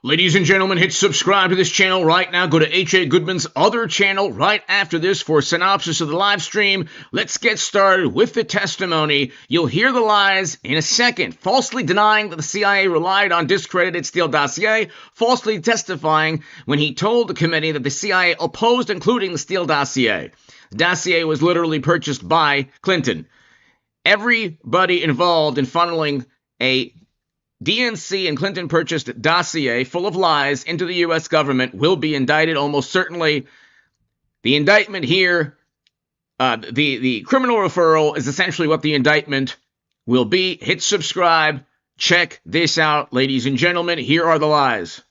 Ladies and gentlemen, hit subscribe to this channel right now. Go to H.A. Goodman's other channel right after this for a synopsis of the live stream. Let's get started with the testimony. You'll hear the lies in a second. Falsely denying that the CIA relied on discredited Steele dossier. Falsely testifying when he told the committee that the CIA opposed including the Steele dossier. The dossier was literally purchased by Clinton. Everybody involved in funneling a DNC and Clinton purchased dossier full of lies into the U.S. government will be indicted almost certainly. The indictment here, the criminal referral is essentially what the indictment will be. Hit subscribe. Check this out, ladies and gentlemen. Here are the lies.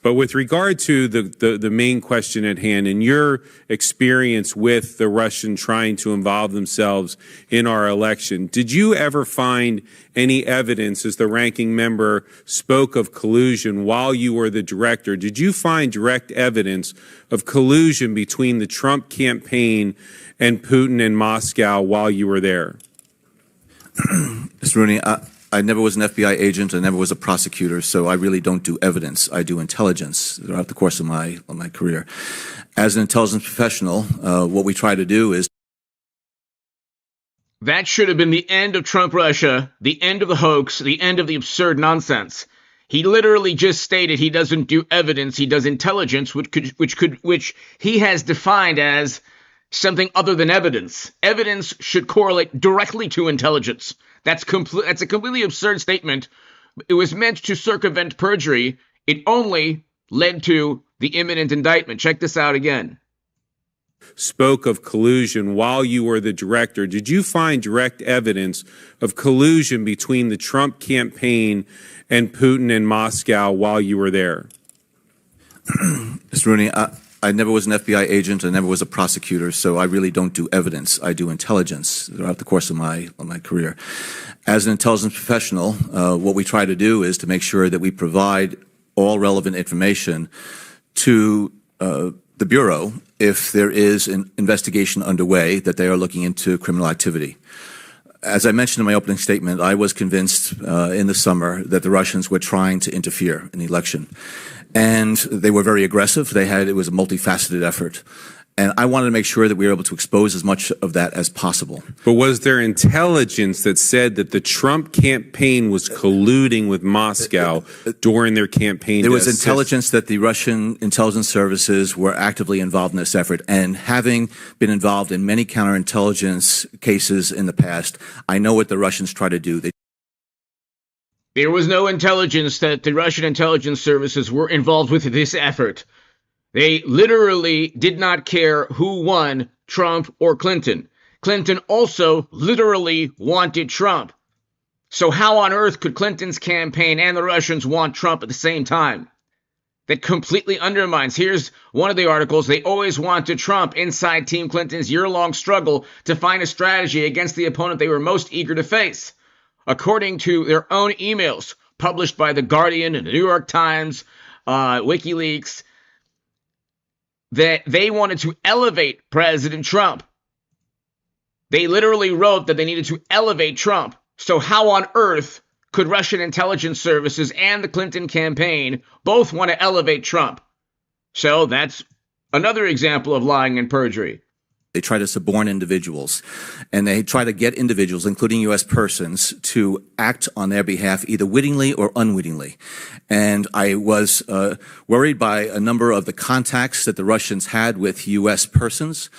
But with regard to the main question at hand, in your experience with the Russian trying to involve themselves in our election, did you ever find any evidence, as the ranking member spoke of collusion while you were the director, did you find direct evidence of collusion between the Trump campaign and Putin in Moscow while you were there? Mr. Rooney, I never was an FBI agent. I never was a prosecutor, so I really don't do evidence. I do intelligence throughout the course of my career. As an intelligence professional, what we try to do is... That should have been the end of Trump Russia, the end of the hoax, the end of the absurd nonsense. He literally just stated he doesn't do evidence, he does intelligence, which he has defined as something other than evidence. Evidence should correlate directly to intelligence. That's a completely absurd statement. It was meant to circumvent perjury. It only led to the imminent indictment. Check this out again. Spoke of collusion while you were the director. Did you find direct evidence of collusion between the Trump campaign and Putin in Moscow while you were there? Mr. Rooney, I never was an FBI agent. I never was a prosecutor, so I really don't do evidence. I do intelligence throughout the course of my career. As an intelligence professional, what we try to do is to make sure that we provide all relevant information to the Bureau if there is an investigation underway that they are looking into criminal activity. As I mentioned in my opening statement, I was convinced in the summer that the Russians were trying to interfere in the election. And they were very aggressive. It was a multifaceted effort. And I wanted to make sure that we were able to expose as much of that as possible. But was there intelligence that said that the Trump campaign was colluding with Moscow during their campaign? There was intelligence that the Russian intelligence services were actively involved in this effort. And having been involved in many counterintelligence cases in the past, I know what the Russians try to do. There was no intelligence that the Russian intelligence services were involved with this effort. They literally did not care who won, Trump or Clinton. Clinton also literally wanted Trump. So how on earth could Clinton's campaign and the Russians want Trump at the same time? That completely undermines. Here's one of the articles. They always wanted Trump inside Team Clinton's year-long struggle to find a strategy against the opponent they were most eager to face. According to their own emails published by The Guardian and The New York Times, WikiLeaks, that they wanted to elevate President Trump. They literally wrote that they needed to elevate Trump. So how on earth could Russian intelligence services and the Clinton campaign both want to elevate Trump? So that's another example of lying and perjury. They try to suborn individuals, and they try to get individuals, including U.S. persons, to act on their behalf either wittingly or unwittingly. And I was worried by a number of the contacts that the Russians had with U.S. persons.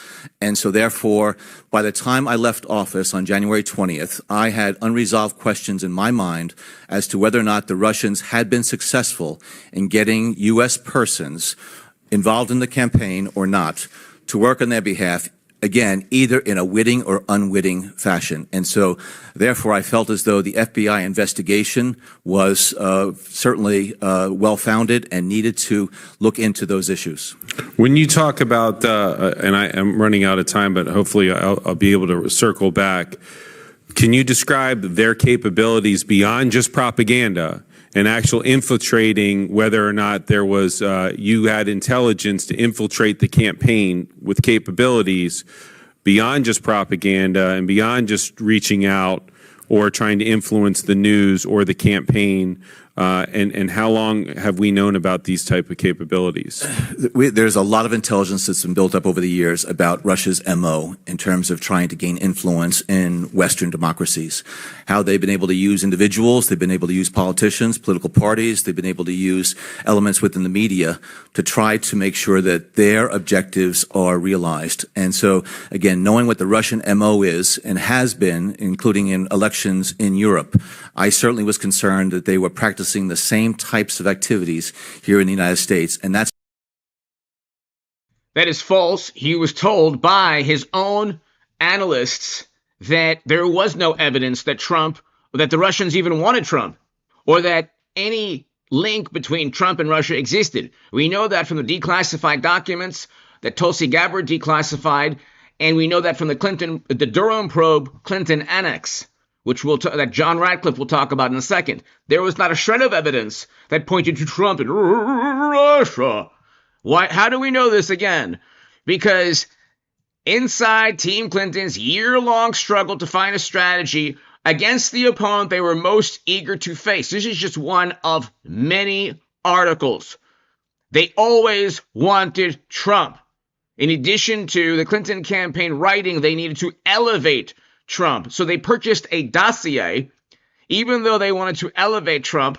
And so therefore, by the time I left office on January 20th, I had unresolved questions in my mind as to whether or not the Russians had been successful in getting U.S. persons involved in the campaign or not to work on their behalf, again, either in a witting or unwitting fashion. And so, therefore, I felt as though the FBI investigation was certainly well-founded and needed to look into those issues. When you talk about, and I am running out of time, but hopefully I'll be able to circle back, can you describe their capabilities beyond just propaganda and actual infiltrating, whether or not there was, you had intelligence to infiltrate the campaign with capabilities beyond just propaganda and beyond just reaching out or trying to influence the news or the campaign And how long have we known about these type of capabilities? There's a lot of intelligence that's been built up over the years about Russia's MO in terms of trying to gain influence in Western democracies. How they've been able to use individuals, they've been able to use politicians, political parties, they've been able to use elements within the media to try to make sure that their objectives are realized. And so, again, knowing what the Russian MO is and has been, including in elections in Europe, I certainly was concerned that they were practicing the same types of activities here in the United States, and that is false. He was told by his own analysts that there was no evidence that the Russians even wanted Trump, or that any link between Trump and Russia existed. We know that from the declassified documents that Tulsi Gabbard declassified, and we know that from the Durham probe Clinton annex, which that John Ratcliffe will talk about in a second. There was not a shred of evidence that pointed to Trump and Russia. Why? How do we know this again? Because inside Team Clinton's year-long struggle to find a strategy against the opponent they were most eager to face, this is just one of many articles. They always wanted Trump. In addition to the Clinton campaign writing, they needed to elevate Trump. So they purchased a dossier, even though they wanted to elevate Trump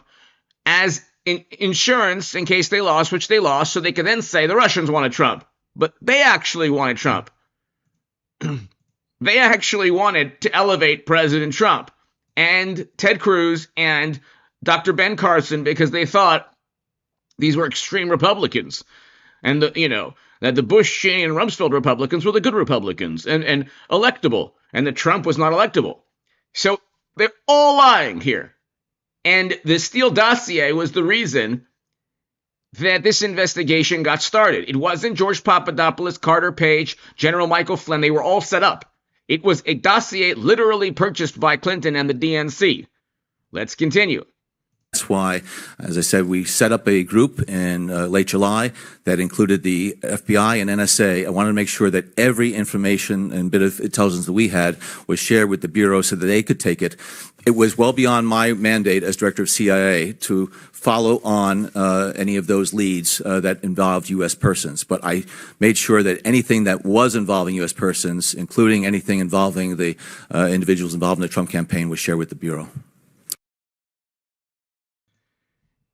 as insurance in case they lost, which they lost, so they could then say the Russians wanted Trump. But they actually wanted Trump. They actually wanted to elevate President Trump and Ted Cruz and Dr. Ben Carson, because they thought these were extreme Republicans. And, that the Bush, Cheney, and Rumsfeld Republicans were the good Republicans and electable, and that Trump was not electable. So they're all lying here. And the Steele dossier was the reason that this investigation got started. It wasn't George Papadopoulos, Carter Page, General Michael Flynn. They were all set up. It was a dossier literally purchased by Clinton and the DNC. Let's continue. That's why, as I said, we set up a group in late July that included the FBI and NSA. I wanted to make sure that every information and bit of intelligence that we had was shared with the Bureau so that they could take it. It was well beyond my mandate as director of CIA to follow on any of those leads that involved U.S. persons. But I made sure that anything that was involving U.S. persons, including anything involving the individuals involved in the Trump campaign, was shared with the Bureau.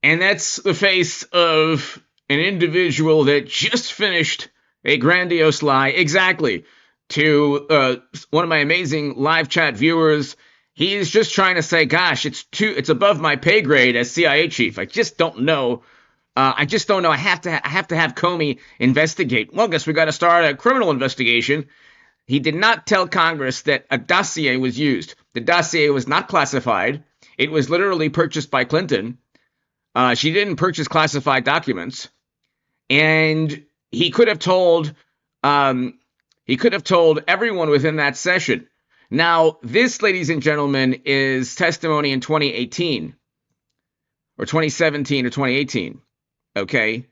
And that's the face of an individual that just finished a grandiose lie. Exactly. To one of my amazing live chat viewers, he's just trying to say, gosh, it's above my pay grade as CIA chief. I just don't know. I have to have Comey investigate. Well, I guess we got to start a criminal investigation. He did not tell Congress that a dossier was used. The dossier was not classified. It was literally purchased by Clinton. She didn't purchase classified documents, and he could have told everyone within that session. Now, this, ladies and gentlemen, is testimony in 2018 or 2017 or 2018. Okay,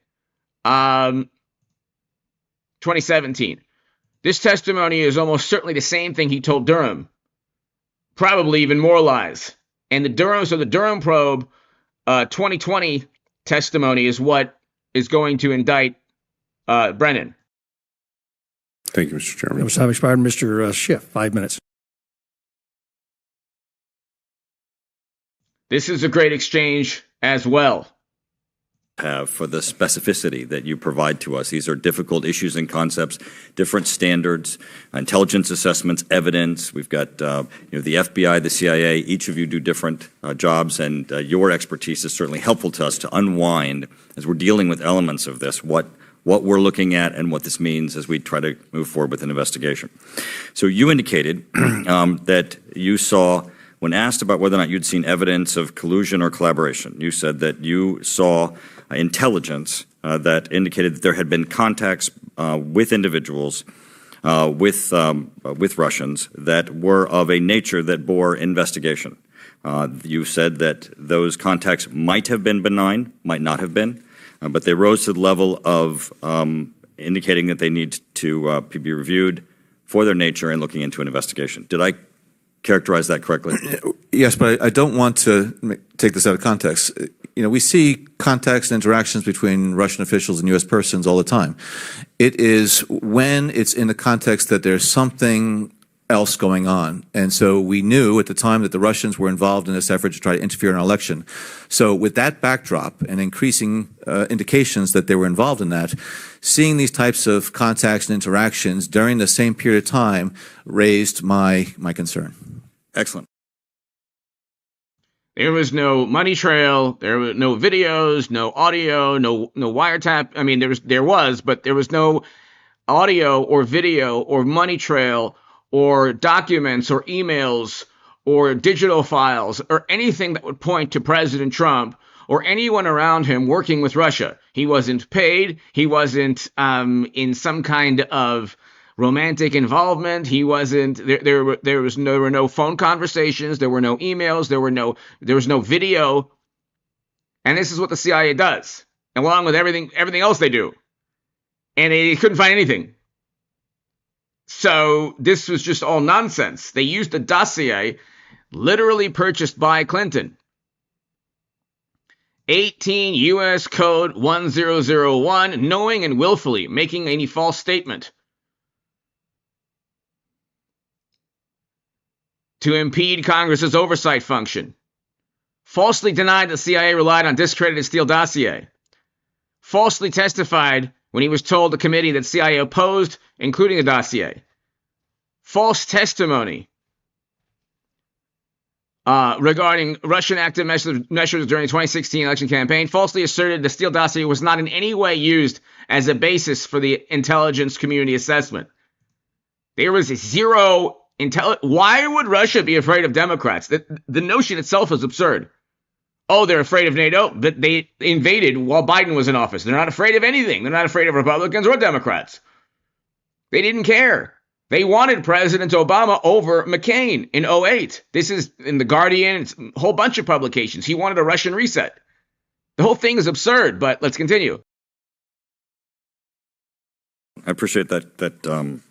2017. This testimony is almost certainly the same thing he told Durham, probably even more lies. And the Durham probe. 2020 testimony is what is going to indict Brennan. Thank you, Mr. Chairman. That was time expired. Mr. Schiff, 5 minutes. This is a great exchange as well. For the specificity that you provide to us. These are difficult issues and concepts, different standards, intelligence assessments, evidence. We've got the FBI, the CIA. Each of you do different jobs, and your expertise is certainly helpful to us to unwind as we're dealing with elements of this, what we're looking at and what this means as we try to move forward with an investigation. So you indicated that you saw, when asked about whether or not you'd seen evidence of collusion or collaboration, you said that you saw intelligence that indicated that there had been contacts with individuals, with Russians, that were of a nature that bore investigation. You said that those contacts might have been benign, might not have been, but they rose to the level of indicating that they need to be reviewed for their nature and looking into an investigation. Did I characterize that correctly? Yes, but I don't want to take this out of context. we see contacts and interactions between Russian officials and U.S. persons all the time. It is when it's in the context that there's something else going on. And so we knew at the time that the Russians were involved in this effort to try to interfere in our election. So with that backdrop and increasing indications that they were involved in that, seeing these types of contacts and interactions during the same period of time raised my concern. Excellent. There was no money trail. There were no videos, no audio, no wiretap. I mean, there was, but there was no audio or video or money trail or documents or emails or digital files or anything that would point to President Trump or anyone around him working with Russia. He wasn't paid. He wasn't in some kind of romantic involvement. He wasn't. There were no phone conversations. There were no emails. There was no video. And this is what the CIA does, along with everything else they do. And they couldn't find anything. So this was just all nonsense. They used a dossier literally purchased by Clinton. 18 U.S. Code 1001, knowing and willfully making any false statement to impede Congress's oversight function. Falsely denied the CIA relied on discredited Steele dossier. Falsely testified when he was told the committee that CIA opposed including the dossier. False testimony regarding Russian active measures during the 2016 election campaign. Falsely asserted the Steele dossier was not in any way used as a basis for the intelligence community assessment. There was zero Why would Russia be afraid of Democrats? The notion itself is absurd. Oh, they're afraid of NATO, but they invaded while Biden was in office. They're not afraid of anything. They're not afraid of Republicans or Democrats. They didn't care. They wanted President Obama over McCain in 2008. This is in The Guardian. It's a whole bunch of publications. He wanted a Russian reset. The whole thing is absurd, but let's continue. I appreciate that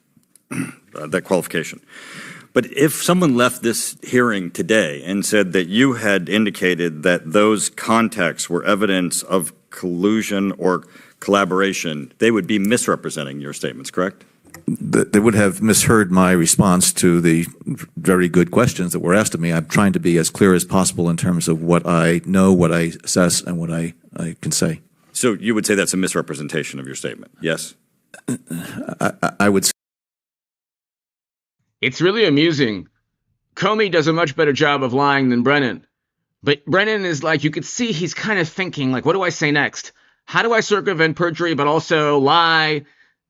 qualification. But if someone left this hearing today and said that you had indicated that those contacts were evidence of collusion or collaboration, they would be misrepresenting your statements, correct? They would have misheard my response to the very good questions that were asked of me. I'm trying to be as clear as possible in terms of what I know, what I assess, and what I can say. So you would say that's a misrepresentation of your statement, yes? I would say. It's really amusing. Comey does a much better job of lying than Brennan. But Brennan is like, you could see he's kind of thinking, like, what do I say next? How do I circumvent perjury but also lie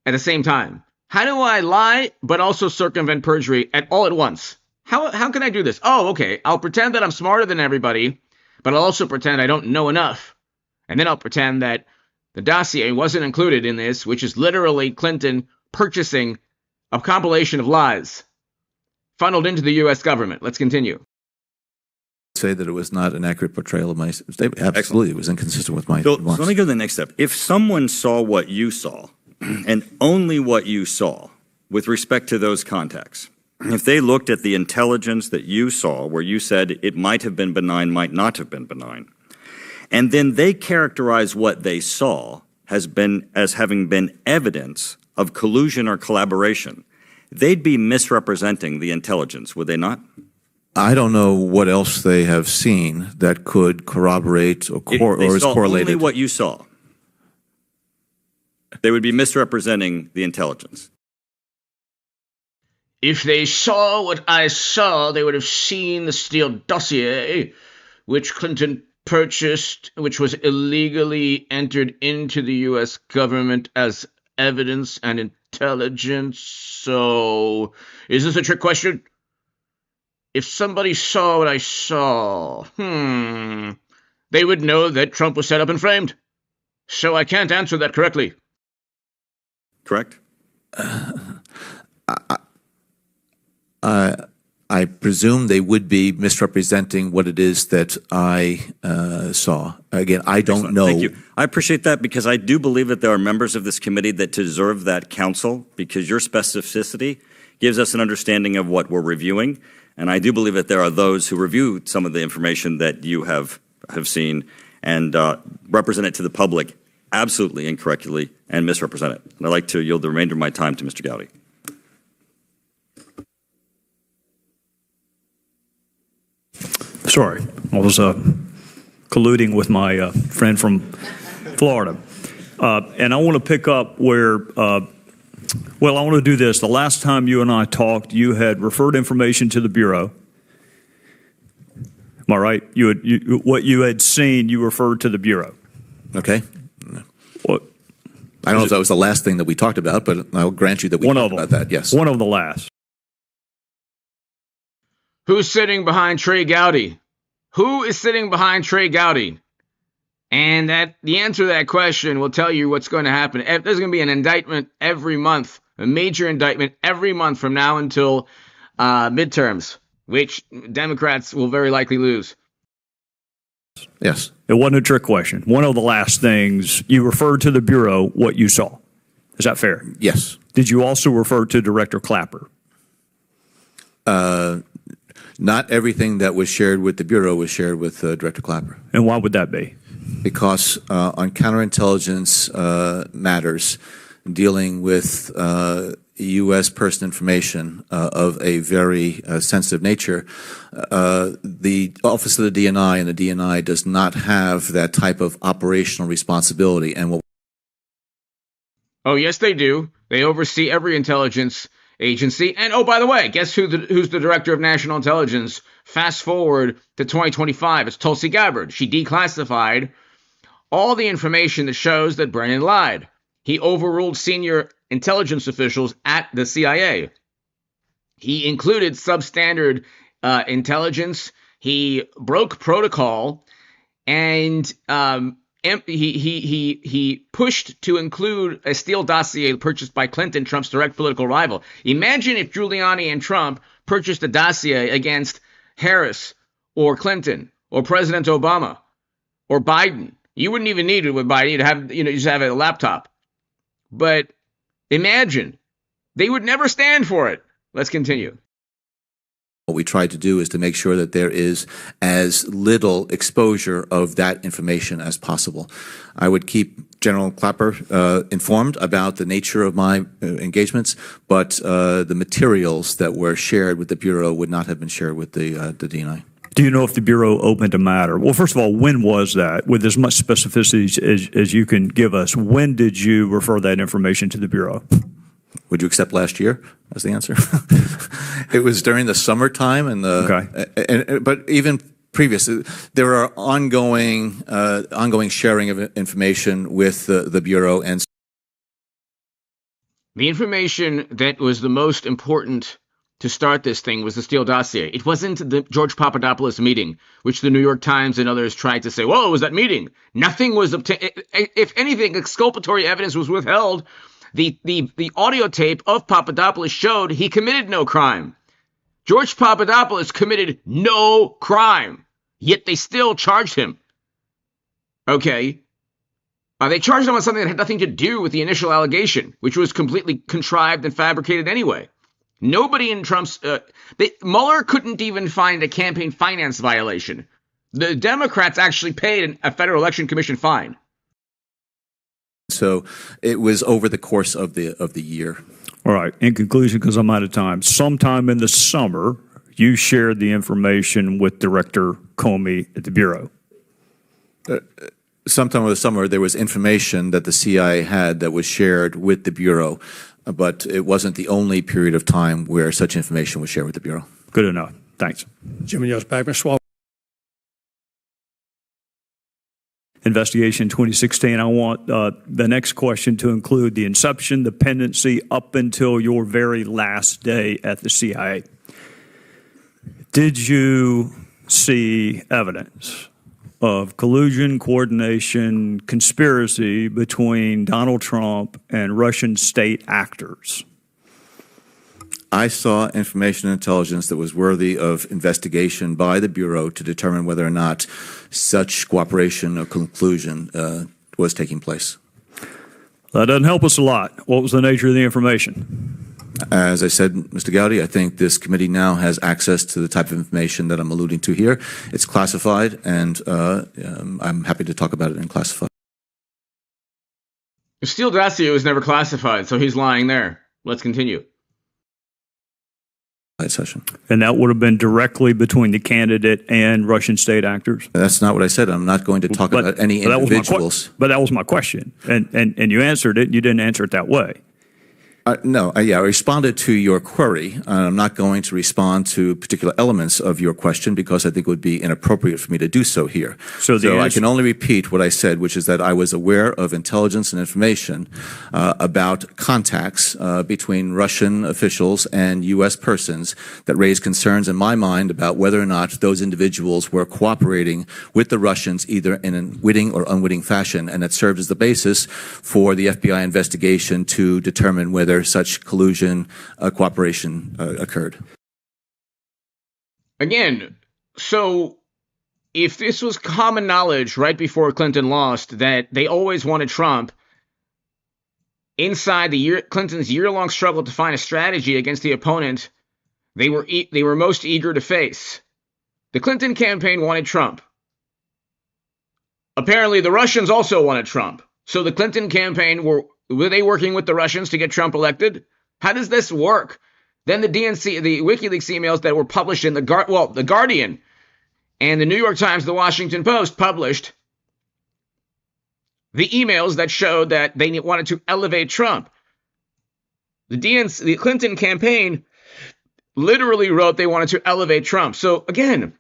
at the same time? How do I lie but also circumvent perjury all at once? How can I do this? Oh, okay, I'll pretend that I'm smarter than everybody, but I'll also pretend I don't know enough. And then I'll pretend that the dossier wasn't included in this, which is literally Clinton purchasing a compilation of lies funneled into the U.S. government. Let's continue. Say that it was not an accurate portrayal of my statement. Absolutely. Excellent. It was inconsistent with my so let me go to the next step. If someone saw what you saw, and only what you saw with respect to those contacts, if they looked at the intelligence that you saw, where you said it might have been benign, might not have been benign, and then they characterize what they saw as having been evidence of collusion or collaboration, they'd be misrepresenting the intelligence, would they not? I don't know what else they have seen that could corroborate or is correlated. Only what you saw. They would be misrepresenting the intelligence. If they saw what I saw, they would have seen the Steele dossier, which Clinton purchased, which was illegally entered into the U.S. government as evidence and intelligence. So, is this a trick question? If somebody saw what I saw, they would know that Trump was set up and framed. So I can't answer that correctly. Correct? I presume they would be misrepresenting what it is that I saw. Again, I don't Excellent. know. Thank you. I appreciate that because I do believe that there are members of this committee that deserve that counsel because your specificity gives us an understanding of what we're reviewing. And I do believe that there are those who review some of the information that you have seen and represent it to the public absolutely incorrectly and misrepresent it. And I'd like to yield the remainder of my time to Mr. Gowdy. Sorry, I was colluding with my friend from Florida. And I want to pick up where, I want to do this. The last time you and I talked, you had referred information to the Bureau. Am I right? What you had seen, you referred to the Bureau. Okay. What? I don't know if that was the last thing that we talked about, but I'll grant you that we talked about that, yes. One of the last. Who's sitting behind Trey Gowdy? Who is sitting behind Trey Gowdy? And the answer to that question will tell you what's going to happen. There's going to be an indictment every month, a major indictment every month from now until midterms, which Democrats will very likely lose. Yes. It wasn't a trick question. One of the last things, you referred to the Bureau, what you saw. Is that fair? Yes. Did you also refer to Director Clapper? Not everything that was shared with the Bureau was shared with Director Clapper. And why would that be? Because on counterintelligence matters dealing with U.S. personal information of a very sensitive nature, the Office of the DNI and the DNI does not have that type of operational responsibility. And Oh, yes, they do. They oversee every intelligence agency. And oh, by the way, guess who's the director of national intelligence? Fast forward to 2025. It's Tulsi Gabbard. She declassified all the information that shows that Brennan lied. He overruled senior intelligence officials at the CIA. He included substandard intelligence. He broke protocol, and he pushed to include a Steele dossier purchased by Clinton, Trump's direct political rival. Imagine if Giuliani and Trump purchased a dossier against Harris or Clinton or President Obama or Biden. You wouldn't even need it with Biden. You'd have, just have a laptop. But imagine, they would never stand for it. Let's continue. What we try to do is to make sure that there is as little exposure of that information as possible. I would keep General Clapper informed about the nature of my engagements, but the materials that were shared with the Bureau would not have been shared with the DNI. Do you know if the Bureau opened a matter? Well, first of all, when was that? With as much specificity as you can give us, when did you refer that information to the Bureau? Would you accept last year as the answer? It was during the summertime, but even previous, there are ongoing sharing of information with the Bureau, and the information that was the most important to start this thing was the Steele dossier. It wasn't the George Papadopoulos meeting, which the New York Times and others tried to say, well, it was that meeting. Nothing was obtained. If anything, exculpatory evidence was withheld. The audio tape of Papadopoulos showed he committed no crime. George Papadopoulos committed no crime, yet they still charged him. Okay. They charged him on something that had nothing to do with the initial allegation, which was completely contrived and fabricated anyway. Nobody in Trump's... Mueller couldn't even find a campaign finance violation. The Democrats actually paid a Federal Election Commission fine. So it was over the course of the year. All right. In conclusion, because I'm out of time, sometime in the summer, you shared the information with Director Comey at the Bureau. Sometime in the summer, there was information that the CIA had that was shared with the Bureau, but it wasn't the only period of time where such information was shared with the Bureau. Good enough. Thanks. Jim and Yost Backman, Swallow. Investigation 2016. I want the next question to include the inception, the pendency, up until your very last day at the CIA. Did you see evidence of collusion, coordination, conspiracy between Donald Trump and Russian state actors? I saw information and intelligence that was worthy of investigation by the Bureau to determine whether or not such cooperation or conclusion was taking place. That doesn't help us a lot. What was the nature of the information? As I said, Mr. Gowdy, I think this committee now has access to the type of information that I'm alluding to here. It's classified, and I'm happy to talk about it in classified. The Steele dossier was never classified, so he's lying there. Let's continue. Session. And that would have been directly between the candidate and Russian state actors? That's not what I said. I'm not going to talk about any individuals. But that was my question. And you answered it. You didn't answer it that way. No, I responded to your query. I'm not going to respond to particular elements of your question because I think it would be inappropriate for me to do so here. So I can only repeat what I said, which is that I was aware of intelligence and information about contacts between Russian officials and U.S. persons that raised concerns in my mind about whether or not those individuals were cooperating with the Russians either in a witting or unwitting fashion, and that served as the basis for the FBI investigation to determine whether such collusion, cooperation occurred. Again, so if this was common knowledge right before Clinton lost that they always wanted Trump, inside Clinton's year-long struggle to find a strategy against the opponent they were most eager to face, the Clinton campaign wanted Trump. Apparently, the Russians also wanted Trump. So the Clinton campaign were they working with the Russians to get Trump elected? How does this work? Then the WikiLeaks emails that were published in the Guardian and the New York Times, the Washington Post published the emails that showed that they wanted to elevate Trump. The Clinton campaign literally wrote they wanted to elevate Trump. So again,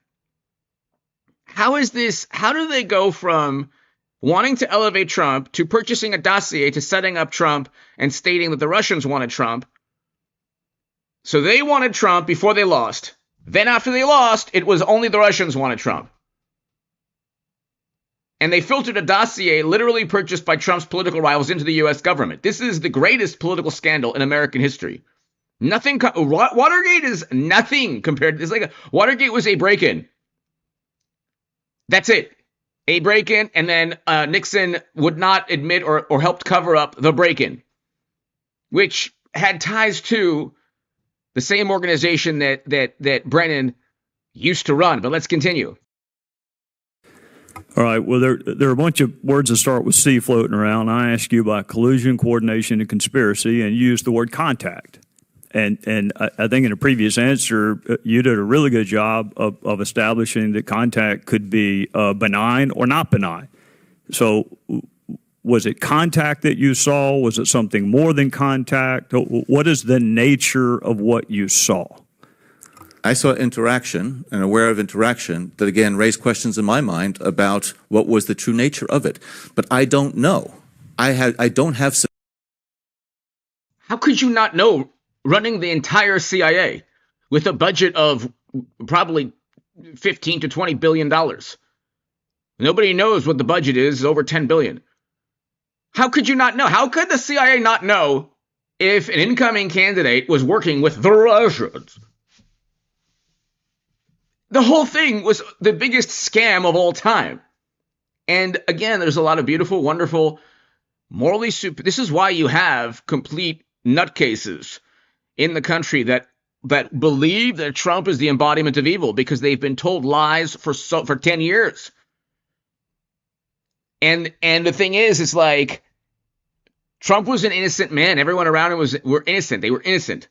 how do they go from wanting to elevate Trump to purchasing a dossier to setting up Trump and stating that the Russians wanted Trump? So they wanted Trump before they lost. Then after they lost, it was only the Russians wanted Trump. And they filtered a dossier literally purchased by Trump's political rivals into the U.S. government. This is the greatest political scandal in American history. Watergate is nothing compared to this. Watergate was a break-in. That's it. A break-in, and then Nixon would not admit or helped cover up the break-in, which had ties to the same organization that Brennan used to run. But let's continue. All right. Well, there are a bunch of words that start with C floating around. I asked you about collusion, coordination, and conspiracy, and you used the word contact. And I think in a previous answer, you did a really good job of establishing that contact could be benign or not benign. So was it contact that you saw? Was it something more than contact? What is the nature of what you saw? I saw interaction and aware of interaction that, again, raised questions in my mind about what was the true nature of it. But I don't know. I don't have... How could you not know? Running the entire CIA with a budget of probably $15 to $20 billion. Nobody knows what the budget is over $10 billion. How could you not know? How could the CIA not know if an incoming candidate was working with the Russians? The whole thing was the biggest scam of all time. And again, there's a lot of beautiful, wonderful, morally super. This is why you have complete nutcases in the country that believe that Trump is the embodiment of evil because they've been told lies for 10 years. And the thing is, it's like Trump was an innocent man. Everyone around him were innocent. They were innocent.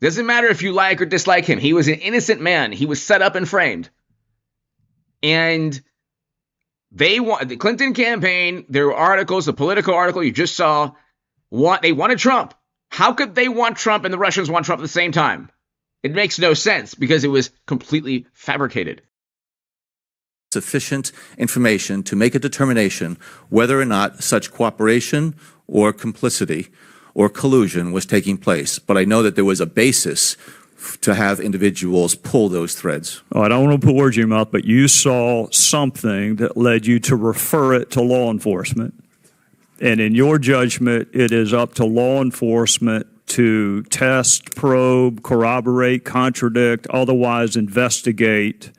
Doesn't matter if you like or dislike him. He was an innocent man. He was set up and framed. And the Clinton campaign, there were articles, the Politico article you just saw, they wanted Trump. How could they want Trump and the Russians want Trump at the same time? It makes no sense because it was completely fabricated. Sufficient information to make a determination whether or not such cooperation or complicity or collusion was taking place. But I know that there was a basis to have individuals pull those threads. I don't want to put words in your mouth, but you saw something that led you to refer it to law enforcement. And in your judgment, it is up to law enforcement to test, probe, corroborate, contradict, otherwise investigate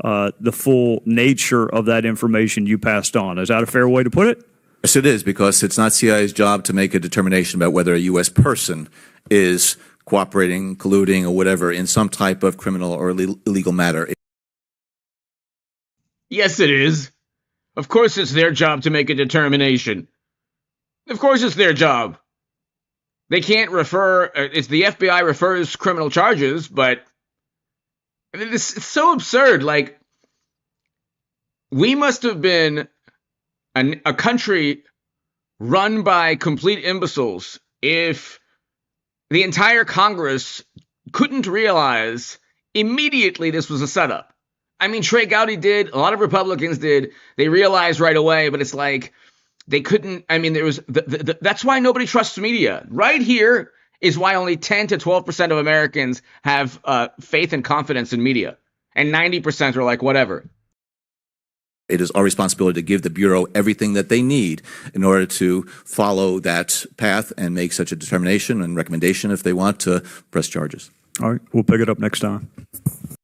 the full nature of that information you passed on. Is that a fair way to put it? Yes, it is, because it's not CIA's job to make a determination about whether a U.S. person is cooperating, colluding, or whatever in some type of criminal or illegal matter. Yes, it is. Of course it's their job to make a determination. Of course it's their job. They can't it's the FBI refers criminal charges, but it's so absurd. Like, we must have been a country run by complete imbeciles if the entire Congress couldn't realize immediately this was a setup. I mean, Trey Gowdy did, a lot of Republicans did, they realized right away, but it's like, they couldn't, I mean, there was, that's why nobody trusts media. Right here is why only 10 to 12% of Americans have faith and confidence in media. And 90% are like, whatever. It is our responsibility to give the Bureau everything that they need in order to follow that path and make such a determination and recommendation if they want to press charges. All right, we'll pick it up next time.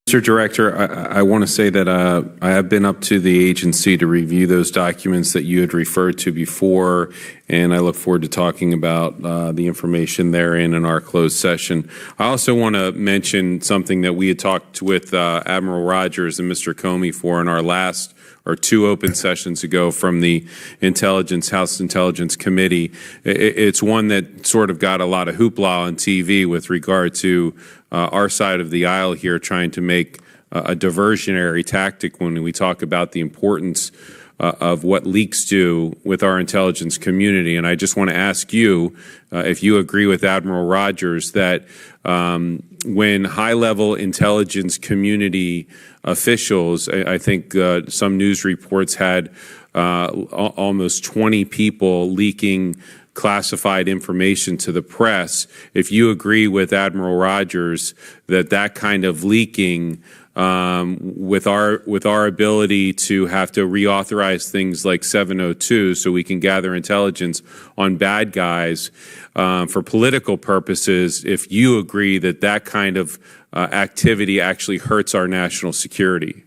Mr. Director, I want to say that I have been up to the agency to review those documents that you had referred to before, and I look forward to talking about the information therein in our closed session. I also want to mention something that we had talked with Admiral Rogers and Mr. Comey for in our last or two open sessions ago from the House Intelligence Committee. It's one that sort of got a lot of hoopla on TV with regard to our side of the aisle here trying to make a diversionary tactic when we talk about the importance of what leaks do with our intelligence community. And I just want to ask you if you agree with Admiral Rogers that when high-level intelligence community officials, I think some news reports had almost 20 people leaking classified information to the press, if you agree with Admiral Rogers that that kind of leaking with our ability to have to reauthorize things like 702 so we can gather intelligence on bad guys for political purposes, if you agree that that kind of activity actually hurts our national security.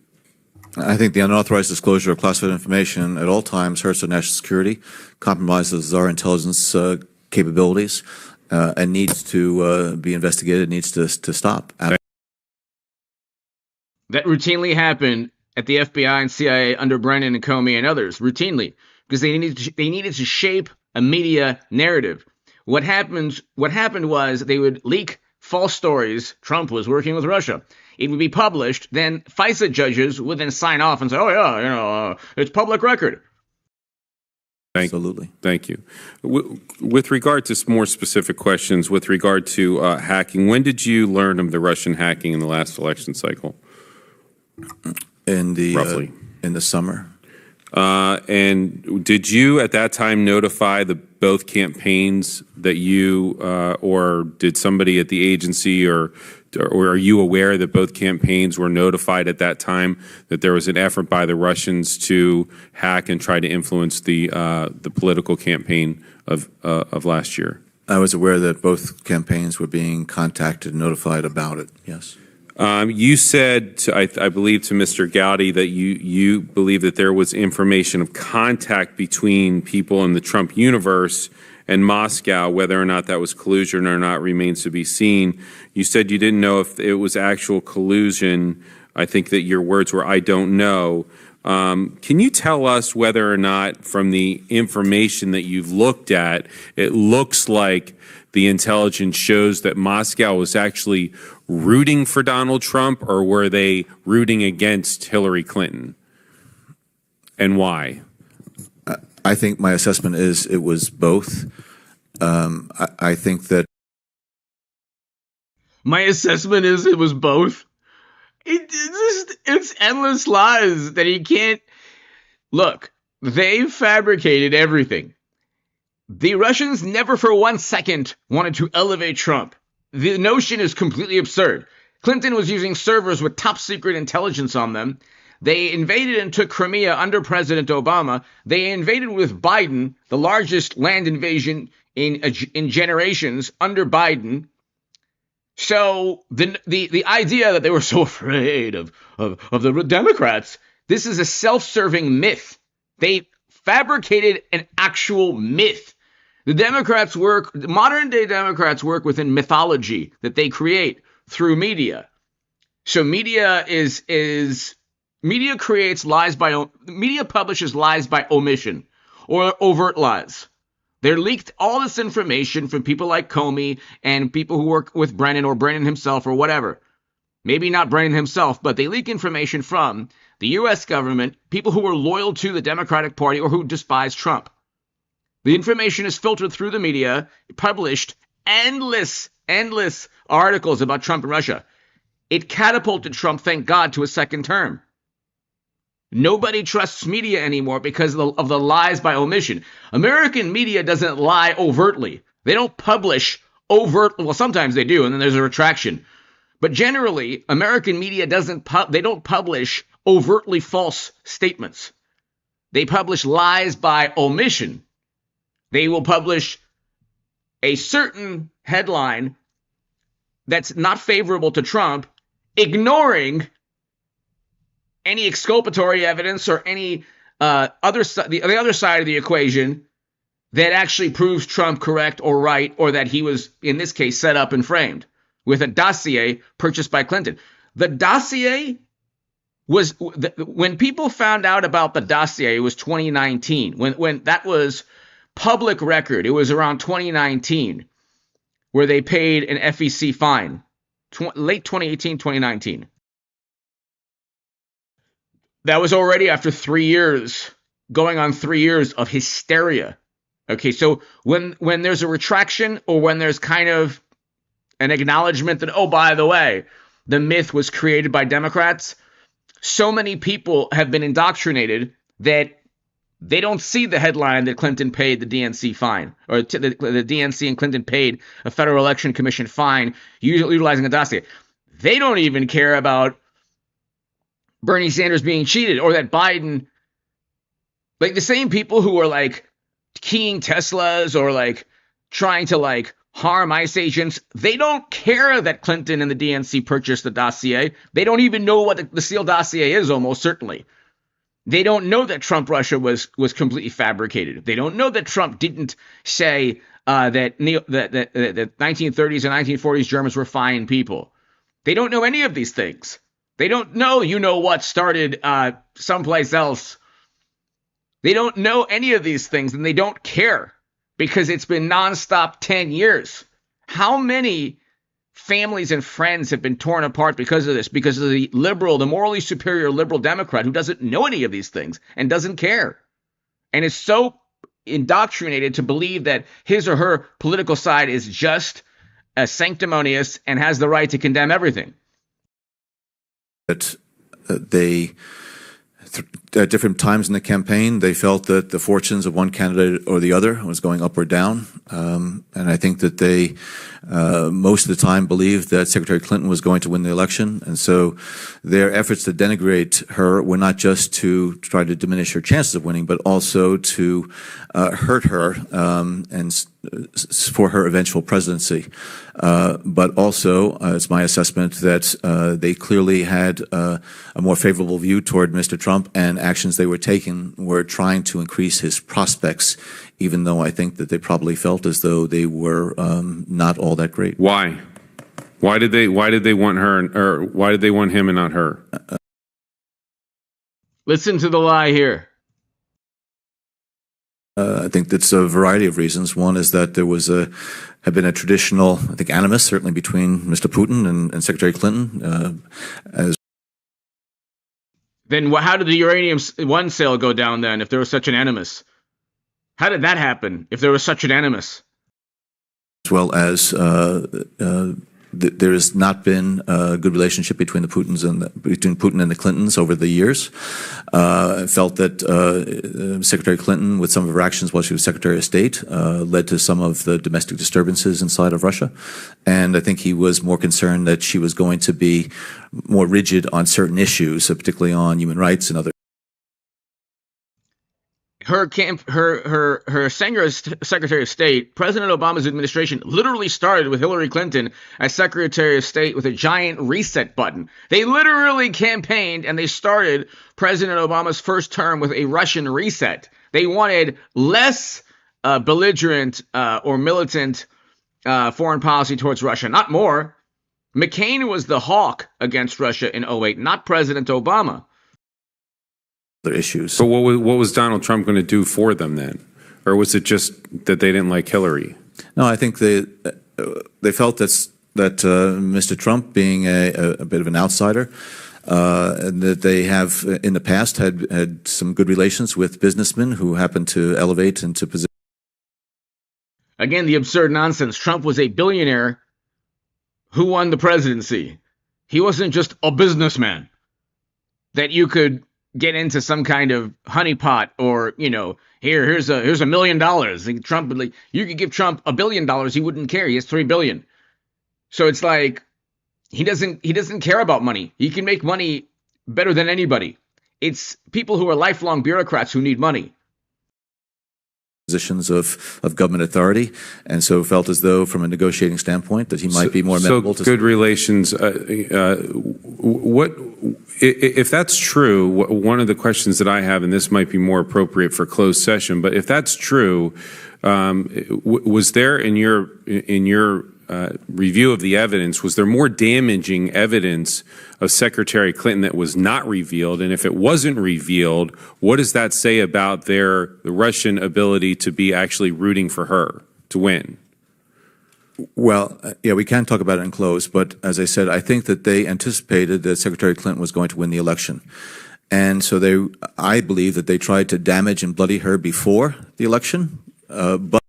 I think the unauthorized disclosure of classified information at all times hurts our national security, compromises our intelligence capabilities, and needs to be investigated, needs to stop. That routinely happened at the FBI and CIA under Brennan and Comey and others, routinely, because they needed to shape a media narrative. What happened was they would leak false stories. Trump was working with Russia. It would be published. Then FISA judges would then sign off and say, "Oh yeah, it's public record." Absolutely. Thank you. With regard to more specific questions, with regard to hacking, when did you learn of the Russian hacking in the last election cycle? Roughly in the summer. And did you at that time notify both campaigns that you, or did somebody at the agency, or are you aware that both campaigns were notified at that time that there was an effort by the Russians to hack and try to influence the political campaign of last year? I was aware that both campaigns were being contacted and notified about it, yes. You said, I believe, to Mr. Gowdy that you believe that there was information of contact between people in the Trump universe and Moscow. Whether or not that was collusion or not remains to be seen. You said you didn't know if it was actual collusion. I think that your words were, "I don't know." Can you tell us whether or not, from the information that you've looked at, it looks like the intelligence shows that Moscow was actually rooting for Donald Trump, or were they rooting against Hillary Clinton? And why? I think my assessment is it was both. I think that my assessment is it was both. It's endless lies that he can't look. They fabricated everything. The Russians never for 1 second wanted to elevate Trump. The notion is completely absurd. Clinton was using servers with top secret intelligence on them. They invaded and took Crimea under President Obama. They invaded with Biden, the largest land invasion in generations under Biden. So the idea that they were so afraid of the Democrats, this is a self-serving myth. They fabricated an actual myth. Modern day Democrats work within mythology that they create through media. So media media publishes lies by omission or overt lies. They're leaked all this information from people like Comey and people who work with Brennan or Brennan himself or whatever. Maybe not Brennan himself, but they leak information from the U.S. government, people who are loyal to the Democratic Party or who despise Trump. The information is filtered through the media, published endless articles about Trump and Russia. It catapulted Trump, thank God, to a second term. Nobody trusts media anymore because of the lies by omission. American media doesn't lie overtly. They don't publish overtly. Well, sometimes they do, and then there's a retraction. But generally, American media they don't publish overtly false statements. They publish lies by omission. They will publish a certain headline that's not favorable to Trump, ignoring any exculpatory evidence or any the other side of the equation that actually proves Trump correct or right, or that he was, in this case, set up and framed with a dossier purchased by Clinton. The dossier was, when people found out about the dossier, it was 2019. When that was public record, it was around 2019, where they paid an FEC fine, late 2018, 2019. That was already after 3 years, going on 3 years of hysteria. Okay, so when there's a retraction, or when there's kind of an acknowledgement that, oh, by the way, the myth was created by Democrats, so many people have been indoctrinated that they don't see the headline that Clinton paid the DNC fine, or the DNC and Clinton paid a Federal Election Commission fine utilizing a dossier. They don't even care about Bernie Sanders being cheated, or that Biden, like the same people who are like keying Teslas or like trying to like harm ICE agents, they don't care that Clinton and the DNC purchased the dossier. They don't even know what the sealed dossier is, almost certainly. They don't know that Trump Russia was completely fabricated. They don't know that Trump didn't say that the 1930s and 1940s Germans were fine people. They don't know any of these things. They don't know, what started someplace else. They don't know any of these things, and they don't care because it's been nonstop 10 years. How many families and friends have been torn apart because of this, because of the morally superior liberal Democrat who doesn't know any of these things and doesn't care, and is so indoctrinated to believe that his or her political side is just sanctimonious and has the right to condemn everything. That at different times in the campaign, they felt that the fortunes of one candidate or the other was going up or down. And I think that they, most of the time, believed that Secretary Clinton was going to win the election. And so their efforts to denigrate her were not just to try to diminish her chances of winning, but also to hurt her and for her eventual presidency. But also, it's my assessment that they clearly had a more favorable view toward Mr. Trump, and actions they were taking were trying to increase his prospects, even though I think that they probably felt as though they were not all that great. Why? Why did they want her, or why did they want him and not her? Listen to the lie here. I think that's a variety of reasons. One is that there had been a traditional, I think, animus, certainly between Mr. Putin and Secretary Clinton. Then how did the uranium one sale go down then, if there was such an animus? How did that happen, if there was such an animus? As well as there has not been a good relationship between Putin and the Clintons over the years. I felt that Secretary Clinton, with some of her actions while she was Secretary of State, led to some of the domestic disturbances inside of Russia. And I think he was more concerned that she was going to be more rigid on certain issues, particularly on human rights and other. Her Secretary of State, President Obama's administration, literally started with Hillary Clinton as Secretary of State with a giant reset button. They literally campaigned and they started President Obama's first term with a Russian reset. They wanted less belligerent or militant foreign policy towards Russia, not more. McCain was the hawk against Russia in 2008, not President Obama. Other issues. But what was Donald Trump going to do for them then? Or was it just that they didn't like Hillary? No, I think they felt that Mr. Trump, being a bit of an outsider, and that they have in the past had some good relations with businessmen who happened to elevate into positions. Again, the absurd nonsense. Trump was a billionaire who won the presidency. He wasn't just a businessman that you could get into some kind of honeypot or, here's $1 million. Trump, you could give Trump $1 billion, he wouldn't care. He has $3 billion. So it's like he doesn't care about money. He can make money better than anybody. It's people who are lifelong bureaucrats who need money. Positions of government authority, and so felt as though, from a negotiating standpoint, that he might be more amenable to good relations. What if that's true? One of the questions that I have, and this might be more appropriate for closed session, but if that's true, was there in your review of the evidence, was there more damaging evidence of Secretary Clinton that was not revealed? And if it wasn't revealed, what does that say about the Russian ability to be actually rooting for her to win? Well, yeah, we can talk about it in close, but as I said, I think that they anticipated that Secretary Clinton was going to win the election. And so I believe that they tried to damage and bloody her before the election, but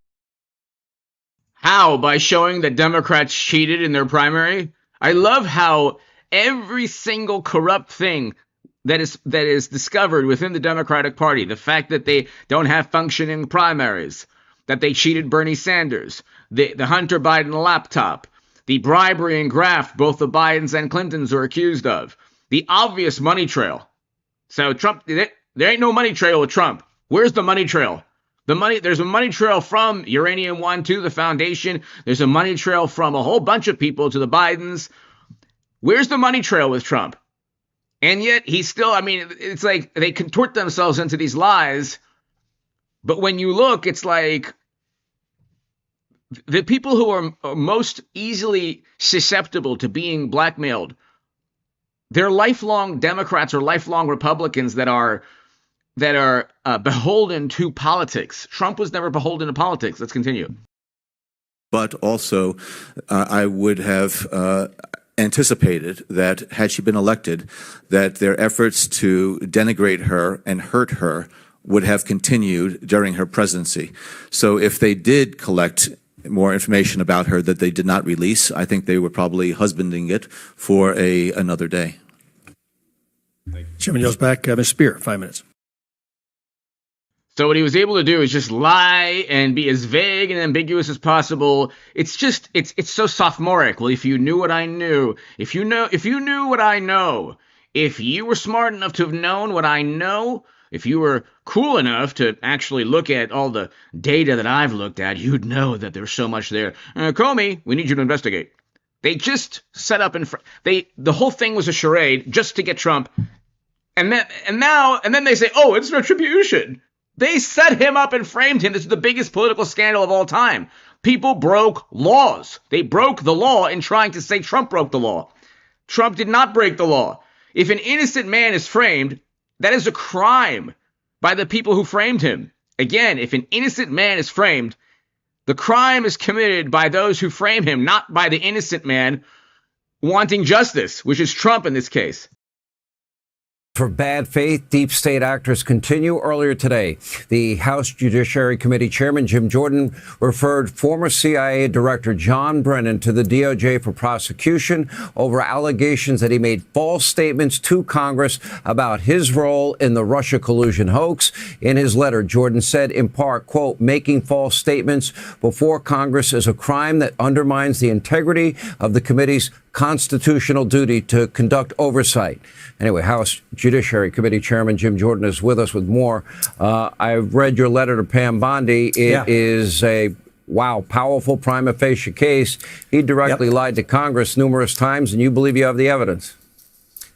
how? By showing that Democrats cheated in their primary? I love how every single corrupt thing that is discovered within the Democratic Party, the fact that they don't have functioning primaries, that they cheated Bernie Sanders, the Hunter Biden laptop, the bribery and graft both the Bidens and Clintons are accused of, the obvious money trail. So Trump, there ain't no money trail with Trump. Where's the money trail? There's a money trail from Uranium One to the foundation. There's a money trail from a whole bunch of people to the Bidens. Where's the money trail with Trump? And yet he's still, it's like they contort themselves into these lies. But when you look, it's like the people who are most easily susceptible to being blackmailed, they're lifelong Democrats or lifelong Republicans that are beholden to politics. Trump was never beholden to politics. Let's continue. But also, I would have anticipated that had she been elected, that their efforts to denigrate her and hurt her would have continued during her presidency. So if they did collect more information about her that they did not release, I think they were probably husbanding it for another day. Chairman yields back. Ms. Spear, 5 minutes. So what he was able to do is just lie and be as vague and ambiguous as possible. It's so sophomoric. Well, if you knew what I knew, if you knew what I know, if you were smart enough to have known what I know, if you were cool enough to actually look at all the data that I've looked at, you'd know that there's so much there. Comey, we need you to investigate. They just set up the whole thing was a charade just to get Trump. And then they say, oh, it's retribution. They set him up and framed him. This is the biggest political scandal of all time. People broke laws. They broke the law in trying to say Trump broke the law. Trump did not break the law. If an innocent man is framed, that is a crime by the people who framed him. Again, if an innocent man is framed, the crime is committed by those who frame him, not by the innocent man wanting justice, which is Trump in this case. For bad faith, deep state actors continue. Earlier today, the House Judiciary Committee Chairman Jim Jordan referred former CIA Director John Brennan to the DOJ for prosecution over allegations that he made false statements to Congress about his role in the Russia collusion hoax. In his letter, Jordan said, in part, quote, making false statements before Congress is a crime that undermines the integrity of the committee's constitutional duty to conduct oversight. Anyway, House Judiciary Committee Chairman Jim Jordan is with us with more. I've read your letter to Pam Bondi. It is a, powerful prima facie case. He directly lied to Congress numerous times, and you believe you have the evidence.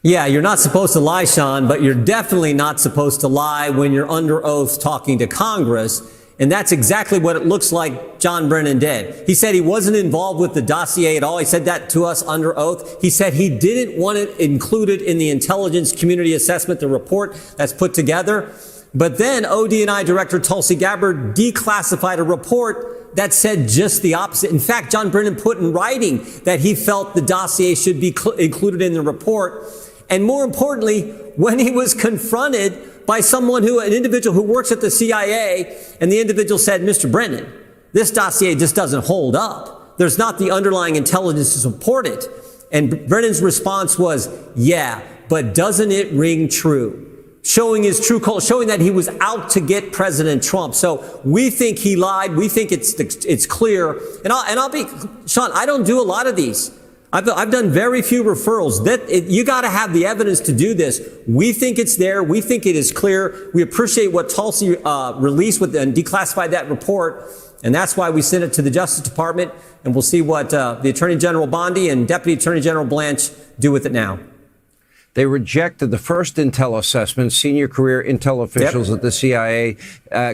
Yeah, you're not supposed to lie, Sean, but you're definitely not supposed to lie when you're under oath talking to Congress. And that's exactly what it looks like John Brennan did. He said he wasn't involved with the dossier at all. He said that to us under oath. He said he didn't want it included in the intelligence community assessment, the report that's put together. But then OD&I Director Tulsi Gabbard declassified a report that said just the opposite. In fact, John Brennan put in writing that he felt the dossier should be included in the report. And more importantly, when he was confronted by an individual who works at the CIA, and the individual said, Mr. Brennan, this dossier just doesn't hold up. There's not the underlying intelligence to support it. And Brennan's response was, yeah, but doesn't it ring true? Showing his true color, showing that he was out to get President Trump. So we think he lied. We think it's clear. And I'll be, Sean, I don't do a lot of these. I've done very few referrals. You got to have the evidence to do this. We think it's there. We think it is clear. We appreciate what Tulsi released and declassified that report. And that's why we sent it to the Justice Department. And we'll see what the Attorney General Bondi and Deputy Attorney General Blanche do with it now. They rejected the first intel assessment. Senior career intel officials at the CIA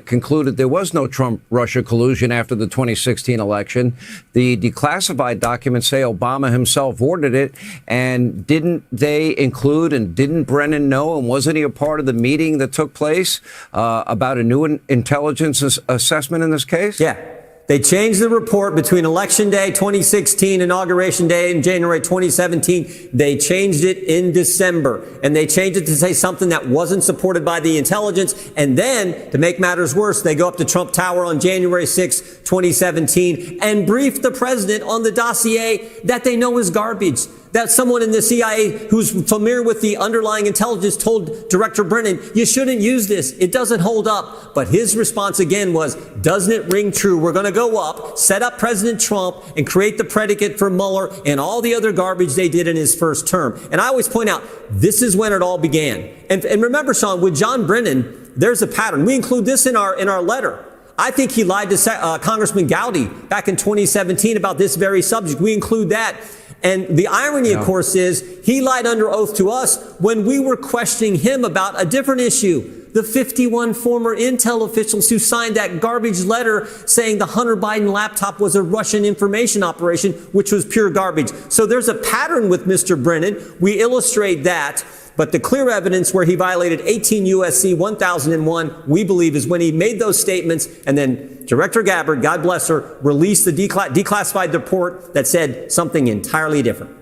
concluded there was no Trump-Russia collusion after the 2016 election. The declassified documents say Obama himself ordered it. And didn't they include, and didn't Brennan know, and wasn't he a part of the meeting that took place about a new intelligence assessment in this case? Yeah. They changed the report between Election Day 2016, Inauguration Day in January 2017. They changed it in December. And they changed it to say something that wasn't supported by the intelligence. And then, to make matters worse, they go up to Trump Tower on January 6, 2017, and brief the president on the dossier that they know is garbage. That someone in the CIA who's familiar with the underlying intelligence told Director Brennan, you shouldn't use this. It doesn't hold up. But his response again was, doesn't it ring true? We're going to go up, set up President Trump, and create the predicate for Mueller and all the other garbage they did in his first term. And I always point out, this is when it all began. And remember, Sean, with John Brennan, there's a pattern. We include this in our letter. I think he lied to Congressman Gowdy back in 2017 about this very subject. We include that. And the irony, of course, is he lied under oath to us when we were questioning him about a different issue. The 51 former intel officials who signed that garbage letter saying the Hunter Biden laptop was a Russian information operation, which was pure garbage. So there's a pattern with Mr. Brennan. We illustrate that. But the clear evidence where he violated 18 U.S.C. 1001, we believe, is when he made those statements and then Director Gabbard, God bless her, released the declassified report that said something entirely different.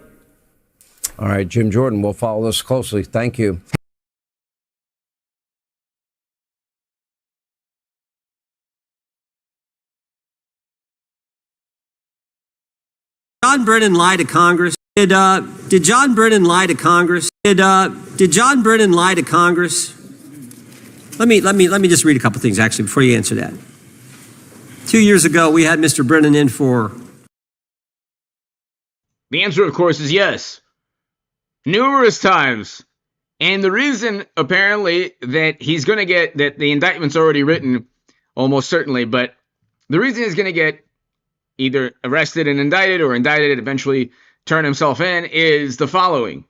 All right, Jim Jordan, we'll follow this closely. Thank you. John Brennan lie to Congress? Did John Brennan lie to Congress? Did John Brennan lie to Congress? Let me just read a couple things actually before you answer that. 2 years ago, we had Mr. Brennan in for. The answer, of course, is yes. Numerous times. And the reason, apparently, that he's going to get, that the indictment's already written, almost certainly, but the reason he's going to get either arrested and indicted or indicted and eventually turn himself in is the following.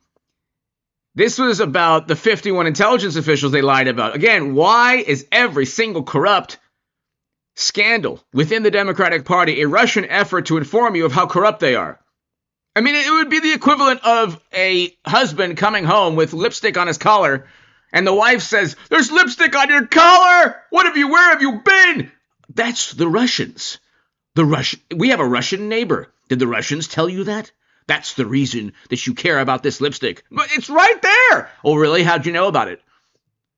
This was about the 51 intelligence officials they lied about. Again, why is every single corrupt scandal within the Democratic Party a Russian effort to inform you of how corrupt they are? I mean, it would be the equivalent of a husband coming home with lipstick on his collar, and the wife says, "There's lipstick on your collar! Where have you been?" That's the Russians. We have a Russian neighbor. Did the Russians tell you that? That's the reason that you care about this lipstick. But it's right there. Oh, really? How'd you know about it?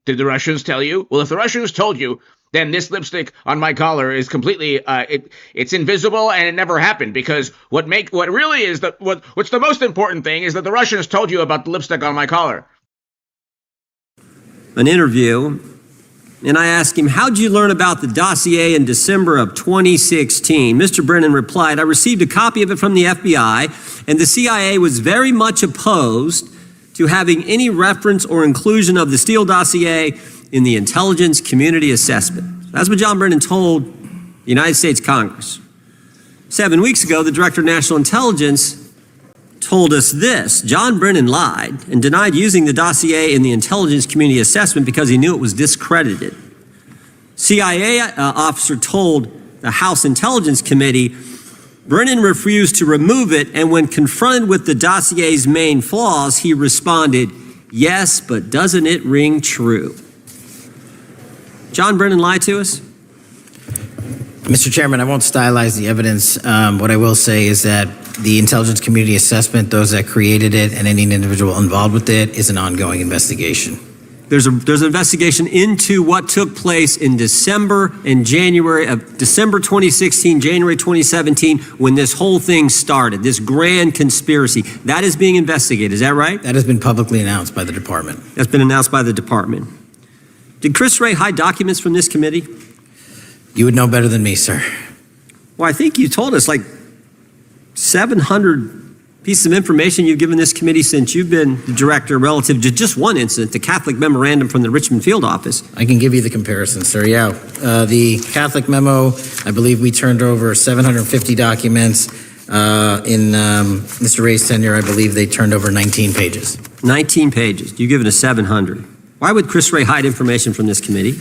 Did the Russians tell you? Well, if the Russians told you, then this lipstick on my collar is completely, it's invisible and it never happened, because what's the most important thing is that the Russians told you about the lipstick on my collar. An interview, and I asked him, how'd you learn about the dossier in December of 2016? Mr. Brennan replied, I received a copy of it from the FBI, and the CIA was very much opposed to having any reference or inclusion of the Steele dossier in the intelligence community assessment. That's what John Brennan told the United States Congress. 7 weeks ago, the Director of National Intelligence told us this. John Brennan lied and denied using the dossier in the intelligence community assessment because he knew it was discredited. CIA officer told the House Intelligence Committee Brennan refused to remove it, and when confronted with the dossier's main flaws, he responded, "Yes, but doesn't it ring true?" John Brennan lied to us? Mr. Chairman, I won't stylize the evidence. What I will say is that the intelligence community assessment, those that created it and any individual involved with it, is an ongoing investigation. There's an investigation into what took place in December and January of December 2016, January 2017, when this whole thing started, this grand conspiracy. That is being investigated. Is that right? That has been publicly announced by the department. That's been announced by the department. Did Chris Wray hide documents from this committee? You would know better than me, sir. Well, I think you told us like 700 pieces of information you've given this committee since you've been the director relative to just one incident, the Catholic memorandum from the Richmond field office. I can give you the comparison, sir. Yeah. The Catholic memo, I believe we turned over 750 documents. In Mr. Ray's tenure, I believe they turned over 19 pages. 19 pages. You've given us 700. Why would Chris Wray hide information from this committee?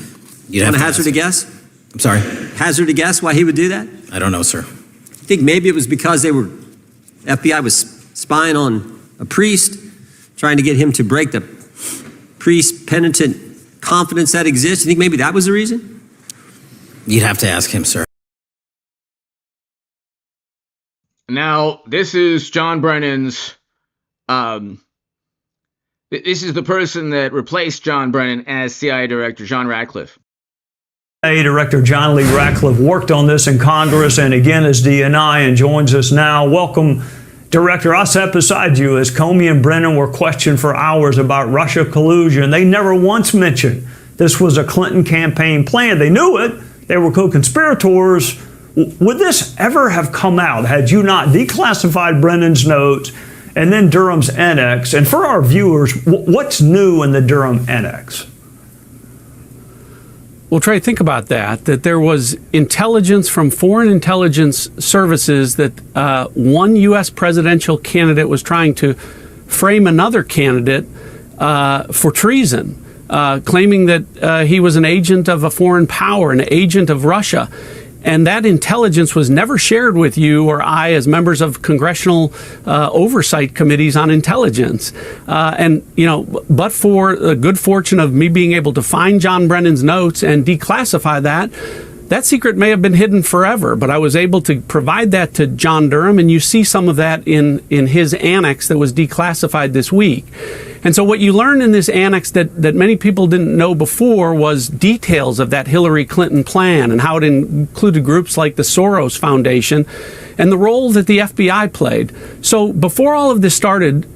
You want to hazard a guess? I'm sorry? Hazard a guess why he would do that? I don't know, sir. I think maybe it was because FBI was spying on a priest, trying to get him to break the priest penitent confidence that exists. You think maybe that was the reason? You'd have to ask him, sir. Now, this is John Brennan's, this is the person that replaced John Brennan as CIA Director, John Ratcliffe. CIA Director John Lee Ratcliffe worked on this in Congress and again as DNI and joins us now. Welcome, Director. I sat beside you as Comey and Brennan were questioned for hours about Russia collusion. They never once mentioned this was a Clinton campaign plan. They knew it. They were co-conspirators. Would this ever have come out had you not declassified Brennan's notes and then Durham's annex? And for our viewers, what's new in the Durham annex? Well, Trey, think about that there was intelligence from foreign intelligence services that one U.S. presidential candidate was trying to frame another candidate for treason, claiming that he was an agent of a foreign power, an agent of Russia. And that intelligence was never shared with you or I as members of congressional oversight committees on intelligence. But for the good fortune of me being able to find John Brennan's notes and declassify that secret may have been hidden forever, but I was able to provide that to John Durham, and you see some of that in his annex that was declassified this week. And so what you learned in this annex that many people didn't know before was details of that Hillary Clinton plan and how it included groups like the Soros Foundation and the role that the FBI played. So before all of this started,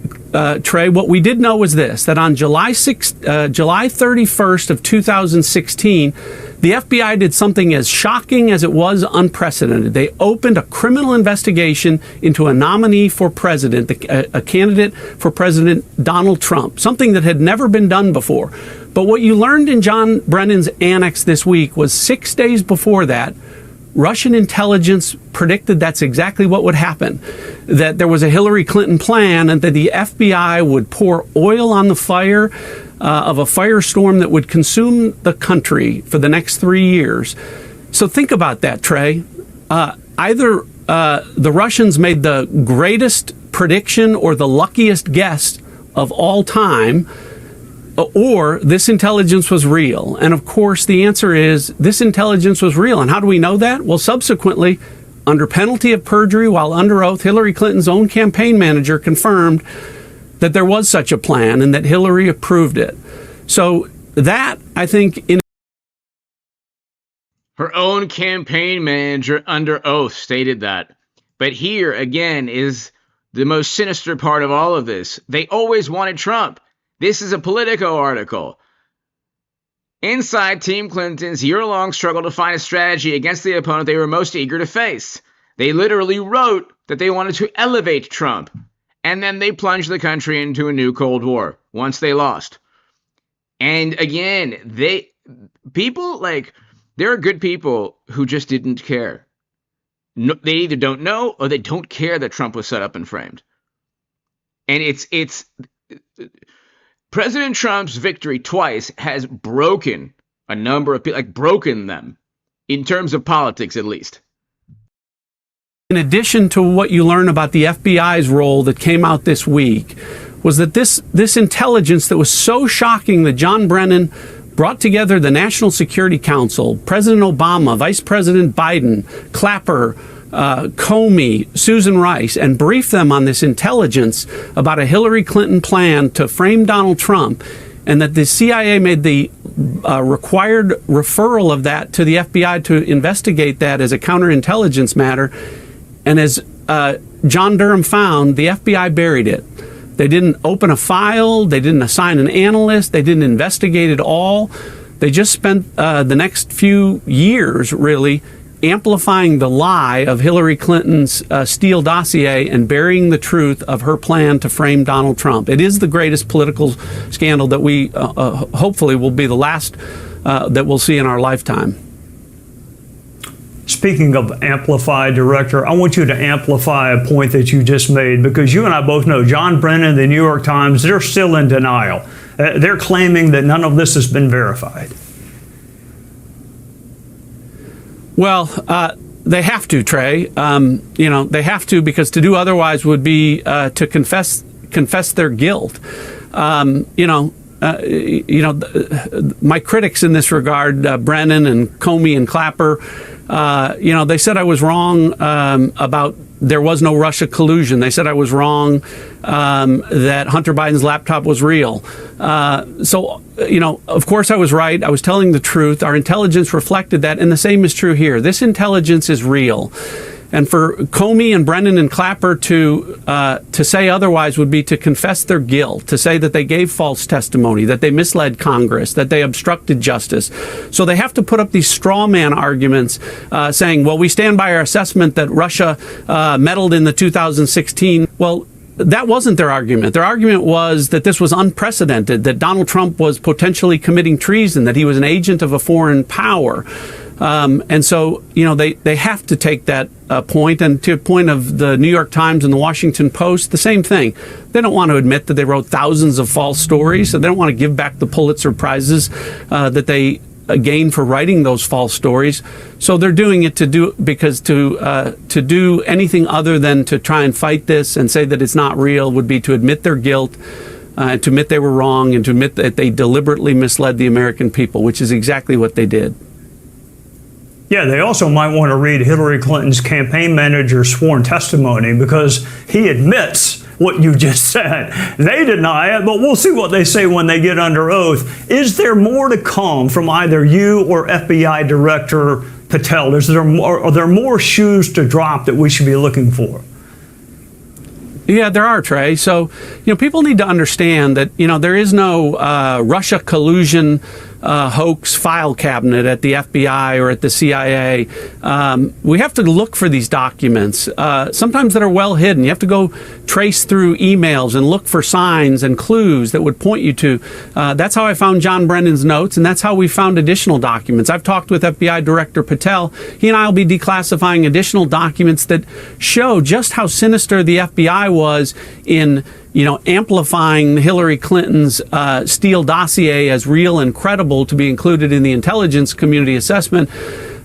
Trey, what we did know was this, that on July 31st of 2016, the FBI did something as shocking as it was unprecedented. They opened a criminal investigation into a nominee for president, a candidate for President Donald Trump, something that had never been done before. But what you learned in John Brennan's annex this week was 6 days before that, Russian intelligence predicted that's exactly what would happen, that there was a Hillary Clinton plan and that the FBI would pour oil on the fire of a firestorm that would consume the country for the next 3 years. So think about that, Trey. Either the Russians made the greatest prediction or the luckiest guess of all time, or this intelligence was real. And of course, the answer is this intelligence was real. And how do we know that? Well, subsequently, under penalty of perjury, while under oath, Hillary Clinton's own campaign manager confirmed that there was such a plan and that Hillary approved it. So that, I think, her own campaign manager under oath stated that. But here, again, is the most sinister part of all of this. They always wanted Trump. This is a Politico article. Inside Team Clinton's year-long struggle to find a strategy against the opponent they were most eager to face. They literally wrote that they wanted to elevate Trump. And then they plunged the country into a new Cold War once they lost. And again, there are good people who just didn't care. No, they either don't know or they don't care that Trump was set up and framed. And it's President Trump's victory twice has broken a number of people, like broken them in terms of politics, at least. In addition to what you learn about the FBI's role that came out this week, was that this intelligence that was so shocking that John Brennan brought together the National Security Council, President Obama, Vice President Biden, Clapper, Comey, Susan Rice, and briefed them on this intelligence about a Hillary Clinton plan to frame Donald Trump, and that the CIA made the required referral of that to the FBI to investigate that as a counterintelligence matter. And as John Durham found, the FBI buried it. They didn't open a file. They didn't assign an analyst. They didn't investigate it all. They just spent the next few years, really, amplifying the lie of Hillary Clinton's Steele dossier and burying the truth of her plan to frame Donald Trump. It is the greatest political scandal that we hopefully will be the last that we'll see in our lifetime. Speaking of amplify, Director, I want you to amplify a point that you just made, because you and I both know John Brennan, the New York Times, they're still in denial. They're claiming that none of this has been verified. Well, they have to, Trey. They have to, because to do otherwise would be to confess their guilt. My critics in this regard, Brennan and Comey and Clapper, they said I was wrong about there was no Russia collusion. They said I was wrong that Hunter Biden's laptop was real. Of course I was right. I was telling the truth. Our intelligence reflected that, and the same is true here. This intelligence is real. And for Comey and Brennan and Clapper to say otherwise would be to confess their guilt, to say that they gave false testimony, that they misled Congress, that they obstructed justice. So they have to put up these straw man arguments saying, well, we stand by our assessment that Russia meddled in the 2016. Well, that wasn't their argument. Their argument was that this was unprecedented, that Donald Trump was potentially committing treason, that he was an agent of a foreign power. And so, they have to take that point. And to the point of the New York Times and the Washington Post, the same thing. They don't want to admit that they wrote thousands of false stories. So they don't want to give back the Pulitzer Prizes that they gained for writing those false stories. So they're doing it to do anything other than to try and fight this and say that it's not real would be to admit their guilt, to admit they were wrong, and to admit that they deliberately misled the American people, which is exactly what they did. Yeah, they also might want to read Hillary Clinton's campaign manager's sworn testimony, because he admits what you just said. They deny it, but we'll see what they say when they get under oath. Is there more to come from either you or FBI Director Patel? Are there more shoes to drop that we should be looking for? Yeah, there are, Trey. So, people need to understand that, there is no Russia collusion hoax file cabinet at the FBI or at the CIA. We have to look for these documents, sometimes that are well hidden. You have to go trace through emails and look for signs and clues that would point you to. That's how I found John Brennan's notes, and that's how we found additional documents. I've talked with FBI Director Patel. He and I will be declassifying additional documents that show just how sinister the FBI was in amplifying Hillary Clinton's Steele dossier as real and credible to be included in the intelligence community assessment,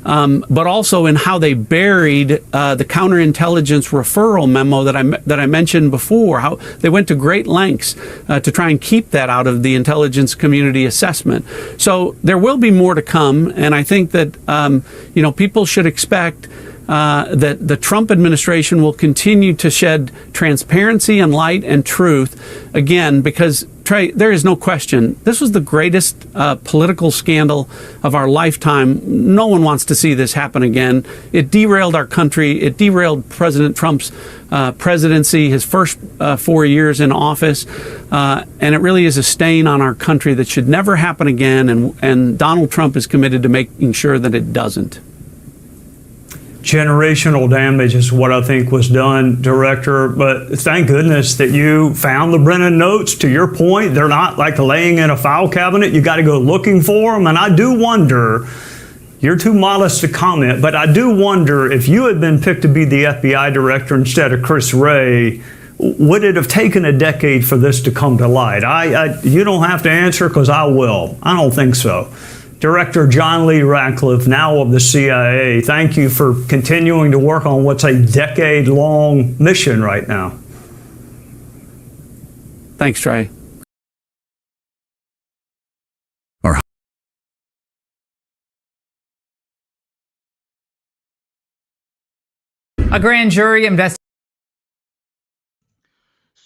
but also in how they buried the counterintelligence referral memo that I mentioned before. How they went to great lengths to try and keep that out of the intelligence community assessment. So there will be more to come, and I think that people should expect that the Trump administration will continue to shed transparency and light and truth, again, because, Trey, there is no question, this was the greatest political scandal of our lifetime. No one wants to see this happen again. It derailed our country. It derailed President Trump's presidency, his first 4 years in office, and it really is a stain on our country that should never happen again, and Donald Trump is committed to making sure that it doesn't. Generational damage is what I think was done, Director, but thank goodness that you found the Brennan notes. To your point, they're not like laying in a file cabinet. You got to go looking for them, and I do wonder, you're too modest to comment, but I do wonder if you had been picked to be the FBI Director instead of Chris Wray, would it have taken a decade for this to come to light? You don't have to answer because I will. I don't think so. Director John Lee Ratcliffe, now of the CIA, thank you for continuing to work on what's a decade-long mission right now. Thanks, Trey. A grand jury investigation.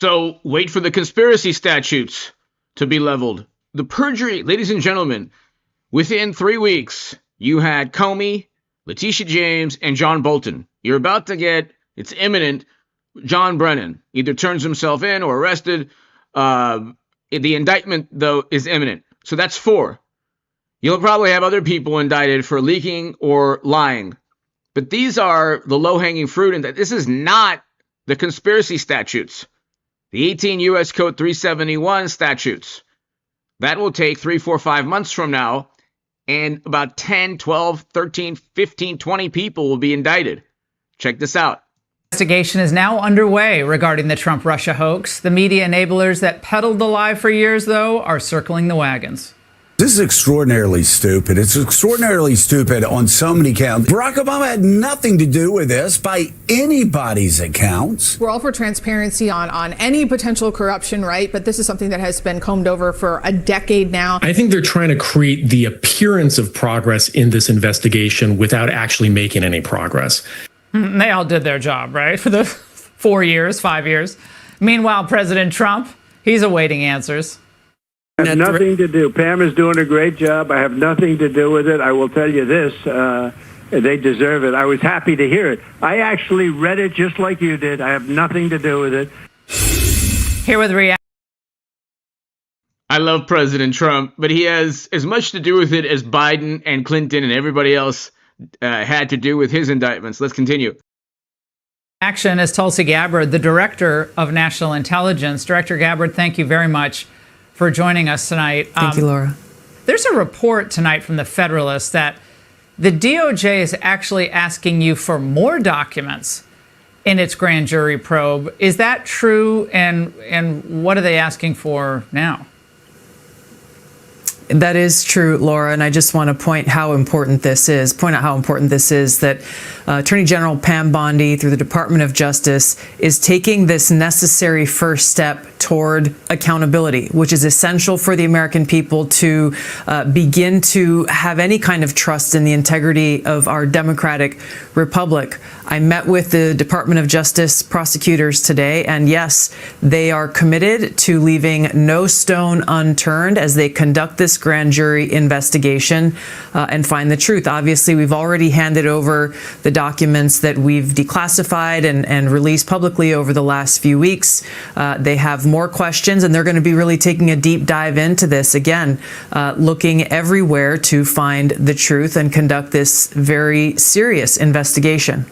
So wait for the conspiracy statutes to be leveled. The perjury, ladies and gentlemen, within 3 weeks, you had Comey, Letitia James, and John Bolton. You're about to get, it's imminent, John Brennan either turns himself in or arrested. The indictment, though, is imminent. So that's 4. You'll probably have other people indicted for leaking or lying. But these are the low-hanging fruit, and that this is not the conspiracy statutes. The 18 U.S. Code 371 statutes. That will take 3, 4, 5 months from now, and about 10, 12, 13, 15, 20 people will be indicted. Check this out. Investigation is now underway regarding the Trump-Russia hoax. The media enablers that peddled the lie for years, though, are circling the wagons. This is extraordinarily stupid. It's extraordinarily stupid on so many counts. Barack Obama had nothing to do with this by anybody's accounts. We're all for transparency on any potential corruption, right? But this is something that has been combed over for a decade now. I think they're trying to create the appearance of progress in this investigation without actually making any progress. They all did their job, right? For the 4 years, 5 years. Meanwhile, President Trump, he's awaiting answers. I have nothing to do. Pam is doing a great job. I have nothing to do with it. I will tell you this. They deserve it. I was happy to hear it. I actually read it just like you did. I have nothing to do with it. Here with reaction. I love President Trump, but he has as much to do with it as Biden and Clinton and everybody else had to do with his indictments. Let's continue. Action is Tulsi Gabbard, the Director of National Intelligence. Director Gabbard, thank you very much for joining us tonight. Thank you, Laura. There's a report tonight from the Federalist that the DOJ is actually asking you for more documents in its grand jury probe. Is that true? And what are they asking for now? That is true, Laura, and I just want to point out how important this is, that Attorney General Pam Bondi, through the Department of Justice, is taking this necessary first step toward accountability, which is essential for the American people to begin to have any kind of trust in the integrity of our democratic republic. I met with the Department of Justice prosecutors today, and yes, they are committed to leaving no stone unturned as they conduct this grand jury investigation and find the truth. Obviously, we've already handed over the documents that we've declassified and released publicly over the last few weeks. They have more questions, and they're going to be really taking a deep dive into this again, looking everywhere to find the truth and conduct this very serious investigation.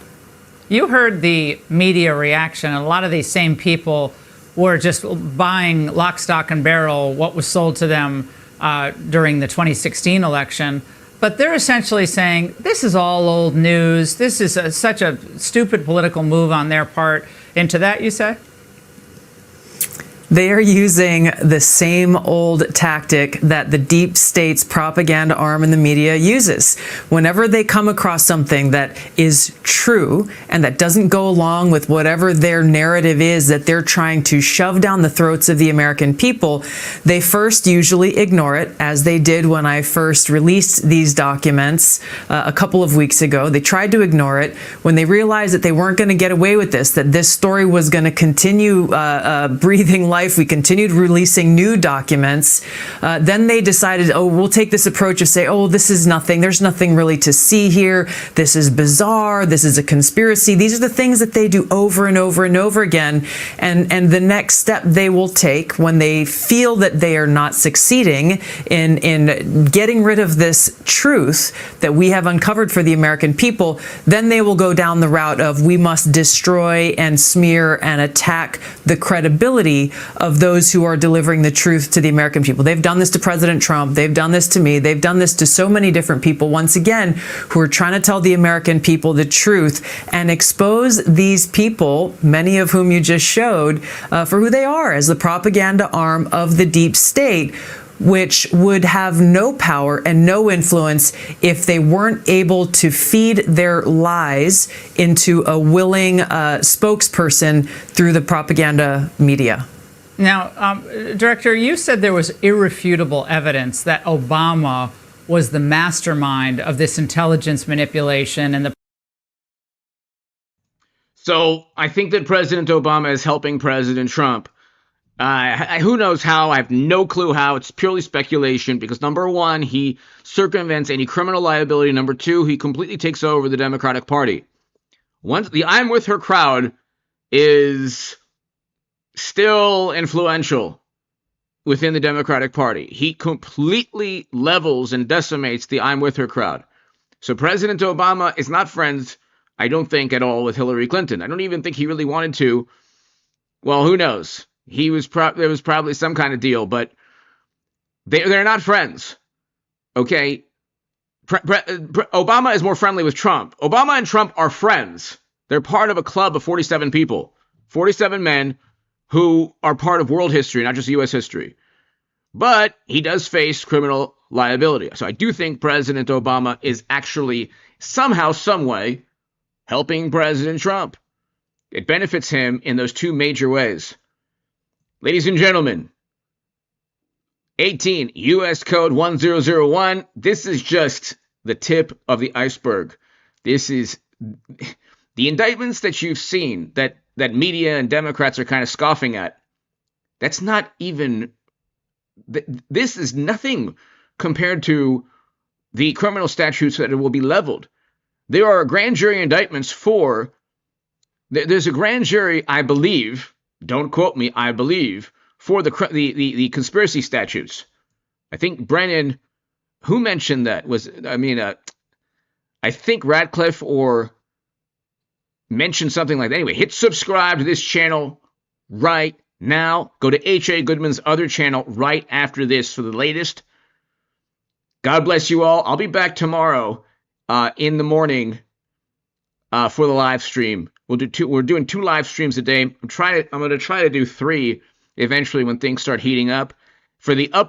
You heard the media reaction, and a lot of these same people were just buying lock, stock, and barrel what was sold to them during the 2016 election. But they're essentially saying, this is all old news. This is such a stupid political move on their part. And to that, you say? They are using the same old tactic that the deep state's propaganda arm in the media uses. Whenever they come across something that is true and that doesn't go along with whatever their narrative is that they're trying to shove down the throats of the American people, they first usually ignore it, as they did when I first released these documents a couple of weeks ago. They tried to ignore it. When they realized that they weren't going to get away with this, that this story was going to continue breathing life, we continued releasing new documents. Then they decided, oh, we'll take this approach of say, oh, this is nothing. There's nothing really to see here. This is bizarre. This is a conspiracy. These are the things that they do over and over and over again. And the next step they will take when they feel that they are not succeeding in getting rid of this truth that we have uncovered for the American people, then they will go down the route of we must destroy and smear and attack the credibility of those who are delivering the truth to the American people. They've done this to President Trump. They've done this to me. They've done this to so many different people, once again, who are trying to tell the American people the truth and expose these people, many of whom you just showed, for who they are as the propaganda arm of the deep state, which would have no power and no influence if they weren't able to feed their lies into a willing spokesperson through the propaganda media. Now, Director, you said there was irrefutable evidence that Obama was the mastermind of this intelligence manipulation and the. So I think that President Obama is helping President Trump. Who knows how? I have no clue how. It's purely speculation because, number one, he circumvents any criminal liability. Number two, he completely takes over the Democratic Party. Once the I'm with her crowd is still influential within the Democratic Party. He completely levels and decimates the I'm with her crowd. So President Obama is not friends, I don't think, at all with Hillary Clinton. I don't even think he really wanted to. Well, who knows? There was probably some kind of deal, but they're not friends. Okay? Obama is more friendly with Trump. Obama and Trump are friends. They're part of a club of 47 people, 47 men who are part of world history, not just U.S. history. But he does face criminal liability. So I do think President Obama is actually somehow, some way, helping President Trump. It benefits him in those two major ways. Ladies and gentlemen, 18 U.S. Code 1001. This is just the tip of the iceberg. This is the indictments that you've seen that media and Democrats are kind of scoffing at. That's not even, this is nothing compared to the criminal statutes that will be leveled. There are grand jury indictments for, there's a grand jury, I believe, don't quote me, I believe, for the conspiracy statutes. I think Brennan, who mentioned that? I think Radcliffe or mentioned something like that. Anyway, hit subscribe to this channel right now. Go to H.A. Goodman's other channel right after this for the latest. God bless you all. I'll be back tomorrow in the morning for the live stream. We're doing 2 live streams a day. I'm going to try to do 3 eventually when things start heating up. For the